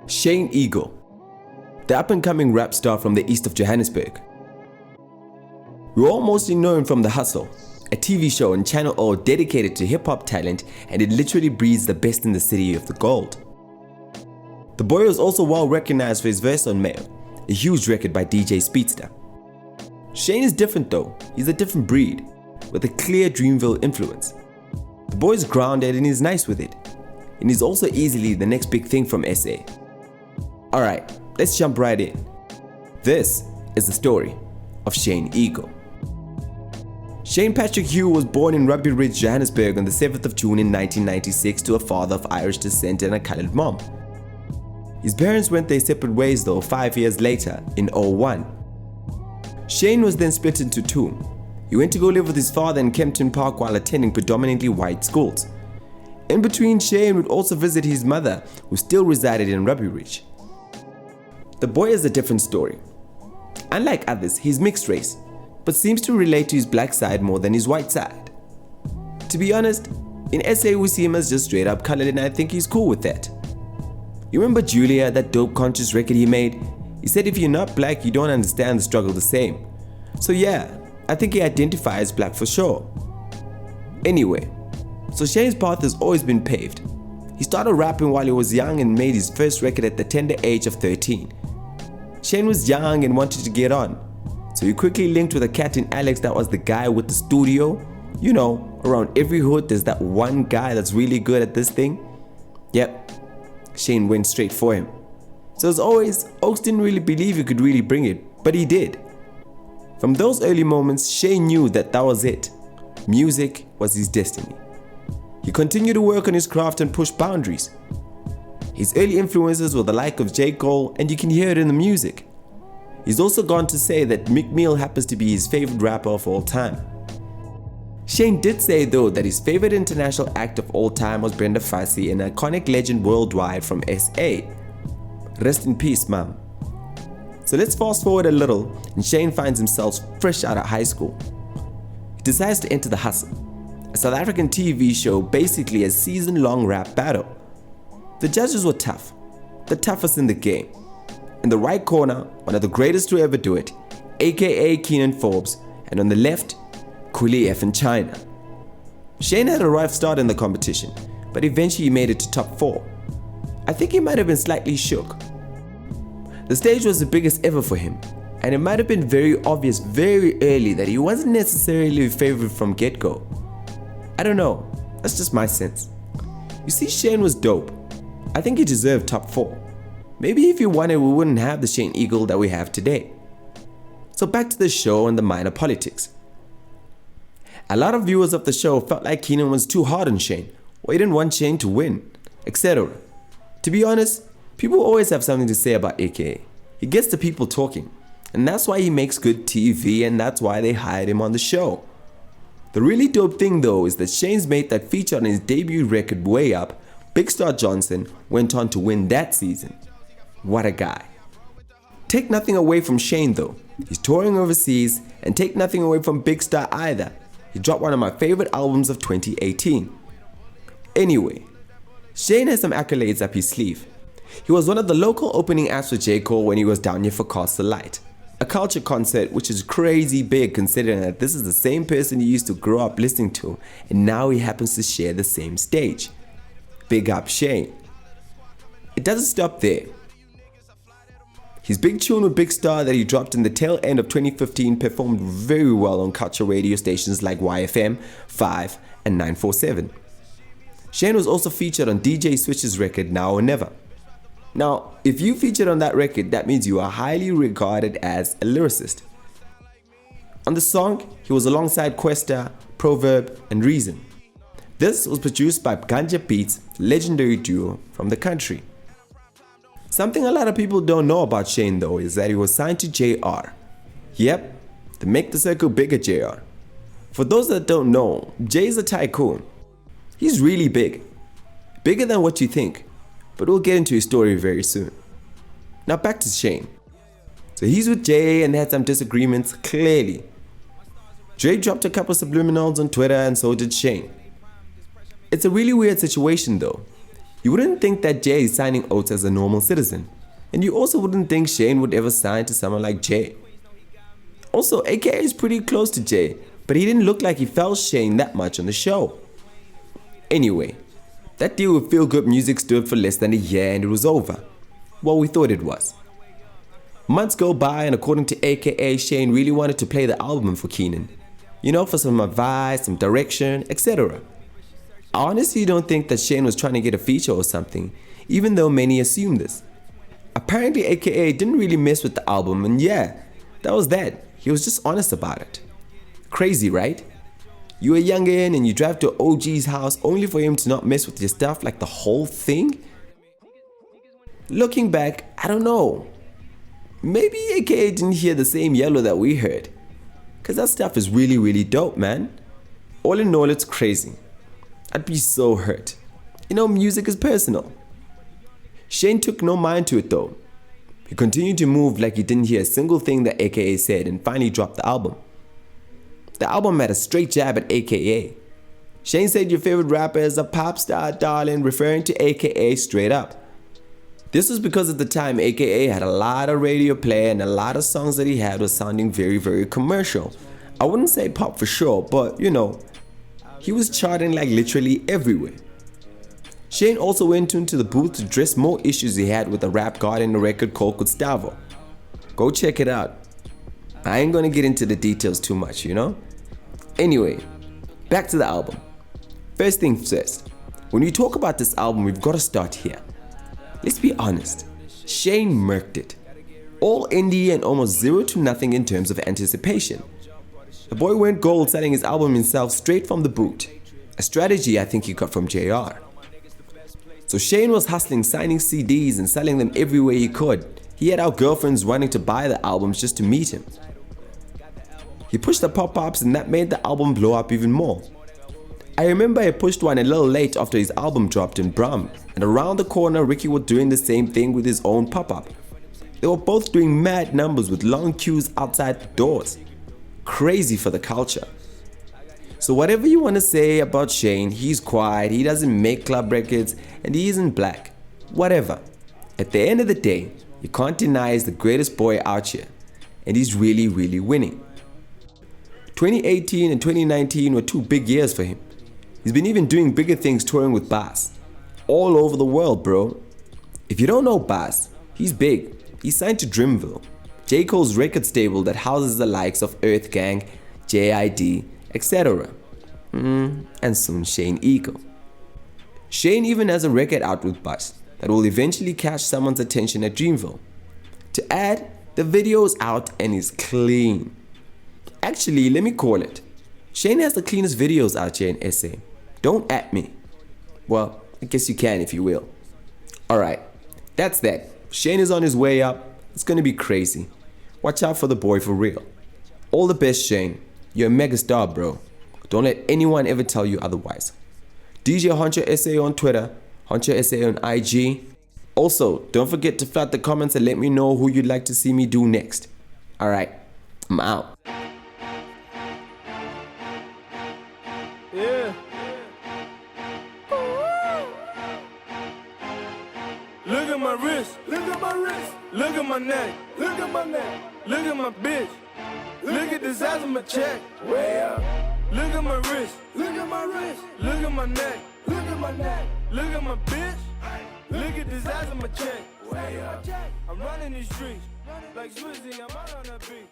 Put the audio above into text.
Shane Eagle, the up-and-coming rap star from the east of Johannesburg. We all mostly know him from The Hustle, a TV show on Channel O dedicated to hip-hop talent, and it literally breeds the best in the city of the gold. The boy was also well recognized for his verse on Mayo, a huge record by DJ Speedster. Shane is different though, he's a different breed, with a clear Dreamville influence. The boy is grounded and he's nice with it, and he's also easily the next big thing from SA. Alright, let's jump right in. This is the story of Shane Eagle. Shane Patrick Hugh was born in Rugby Ridge, Johannesburg on the 7th of June in 1996 to a father of Irish descent and a coloured mom. His parents went their separate ways though 5 years later in 2001. Shane was then split into two. He went to go live with his father in Kempton Park while attending predominantly white schools. In between, Shane would also visit his mother, who still resided in Rugby Ridge. The boy is a different story. Unlike others, he's mixed race, but seems to relate to his black side more than his white side. To be honest, in SA we see him as just straight up coloured, and I think he's cool with that. You remember Julia, that dope conscious record he made? He said if you're not black, you don't understand the struggle the same. So yeah, I think he identifies black for sure. Anyway, so Shane's path has always been paved. He started rapping while he was young and made his first record at the tender age of 13. Shane was young and wanted to get on, so he quickly linked with a cat in Alex that was the guy with the studio. You know, around every hood there's that one guy that's really good at this thing. Yep, Shane went straight for him. So as always, Oaks didn't really believe he could really bring it, but he did. From those early moments, Shane knew that was it. Music was his destiny. He continued to work on his craft and push boundaries. His early influences were the like of J. Cole, and you can hear it in the music. He's also gone to say that Meek Mill happens to be his favorite rapper of all time. Shane did say though that his favorite international act of all time was Brenda Fassie, an iconic legend worldwide from SA. Rest in peace, ma'am. So let's fast forward a little, and Shane finds himself fresh out of high school. He decides to enter The Hustle, a South African TV show, basically a season-long rap battle. The judges were tough, the toughest in the game. In the right corner, one of the greatest to ever do it, aka Keenan Forbes, and on the left, Cooley F in China. Shane had a rough start in the competition, but eventually he made it to top 4. I think he might have been slightly shook. The stage was the biggest ever for him, and it might have been very obvious very early that he wasn't necessarily a favorite from get-go. I don't know, that's just my sense. You see, Shane was dope. I think he deserved top 4. Maybe if he won it, we wouldn't have the Shane Eagle that we have today. So back to the show and the minor politics. A lot of viewers of the show felt like Keenan was too hard on Shane, or he didn't want Shane to win, etc. To be honest, people always have something to say about AKA. He gets the people talking, and that's why he makes good TV, and that's why they hired him on the show. The really dope thing though is that Shane's mate that featured on his debut record Way Up, Big Star Johnson, went on to win that season. What a guy. Take nothing away from Shane though, he's touring overseas, and take nothing away from Big Star either. He dropped one of my favorite albums of 2018. Anyway, Shane has some accolades up his sleeve. He was one of the local opening acts for J. Cole when he was down here for Cast the Light, a culture concert which is crazy big considering that this is the same person he used to grow up listening to, and now he happens to share the same stage. Big up Shane. It doesn't stop there. His big tune with Big Star that he dropped in the tail end of 2015 performed very well on culture radio stations like YFM, 5 and 947. Shane was also featured on DJ Switch's record Now or Never. Now, if you featured on that record, that means you are highly regarded as a lyricist. On the song, he was alongside Questa, Proverb and Reason. This was produced by Ganja Beats, legendary duo from the country. Something a lot of people don't know about Shane though is that he was signed to JR. Yep, the Make the Circle Bigger JR. For those that don't know, Jay is a tycoon. He's really big. Bigger than what you think, but we'll get into his story very soon. Now back to Shane. So he's with Jay and they had some disagreements, clearly. Dre dropped a couple subliminals on Twitter and so did Shane. It's a really weird situation though. You wouldn't think that Jay is signing oaths as a normal citizen. And you also wouldn't think Shane would ever sign to someone like Jay. Also, AKA is pretty close to Jay, but he didn't look like he felt Shane that much on the show. Anyway, that deal with Feel Good Music stood for less than a year and it was over. Well, we thought it was. Months go by and according to AKA, Shane really wanted to play the album for Keenan. You know, for some advice, some direction, etc. I honestly don't think that Shane was trying to get a feature or something, even though many assume this. Apparently AKA didn't really mess with the album and yeah, that was that. He was just honest about it. Crazy, right? You a youngin' and you drive to OG's house only for him to not mess with your stuff like the whole thing? Looking back, I don't know. Maybe AKA didn't hear the same yellow that we heard. Cause that stuff is really dope, man. All in all, it's crazy. I'd be so hurt. You know, music is personal. Shane took no mind to it though. He continued to move like he didn't hear a single thing that AKA said and finally dropped the album. The album had a straight jab at AKA. Shane said your favorite rapper is a pop star, darling, referring to AKA straight up. This was because at the time AKA had a lot of radio play and a lot of songs that he had was sounding very commercial. I wouldn't say pop for sure, but you know, he was charting like literally everywhere. Shane also went into the booth to address more issues he had with a rap god in a record called Gustavo. Go check it out. I ain't gonna get into the details too much, you know? Anyway, back to the album. First things first, when we talk about this album, we've got to start here. Let's be honest, Shane murked it. All indie and almost 0 to nothing in terms of anticipation. The boy went gold selling his album himself straight from the boot. A strategy I think he got from JR. So Shane was hustling, signing CDs and selling them everywhere he could. He had our girlfriends wanting to buy the albums just to meet him. He pushed the pop-ups and that made the album blow up even more. I remember he pushed one a little late after his album dropped in Brum, and around the corner Ricky was doing the same thing with his own pop-up. They were both doing mad numbers with long queues outside the doors. Crazy for the culture. So whatever you want to say about Shane, he's quiet, he doesn't make club records, and he isn't black. Whatever. At the end of the day, you can't deny he's the greatest boy out here, and he's really winning. 2018 and 2019 were 2 big years for him. He's been even doing bigger things touring with Bass. All over the world, bro. If you don't know Bass, he's big. He's signed to Dreamville, J. Cole's record stable that houses the likes of Earth Gang, JID, etc. And soon Shane Eagle. Shane even has a record out with Bass that will eventually catch someone's attention at Dreamville. To add, the video is out and is clean. Actually, let me call it. Shane has the cleanest videos out here in SA. Don't at me. Well, I guess you can if you will. Alright, that's that. Shane is on his way up. It's gonna be crazy. Watch out for the boy for real. All the best, Shane. You're a mega star, bro. Don't let anyone ever tell you otherwise. DJ Honcho SA on Twitter, Honcho SA on IG. Also, don't forget to flood the comments and let me know who you'd like to see me do next. Alright, I'm out. Yeah. Look at my wrist. Look at my wrist. Look at my neck. Look at my neck. Look at my bitch. Look at the size of my check. Way up. Look at my wrist. Look at my wrist. Look at my neck. Look at my neck. Look at my bitch. Look at the size of my check. Way up. I'm running these streets like Swizzy. I'm out on the beat.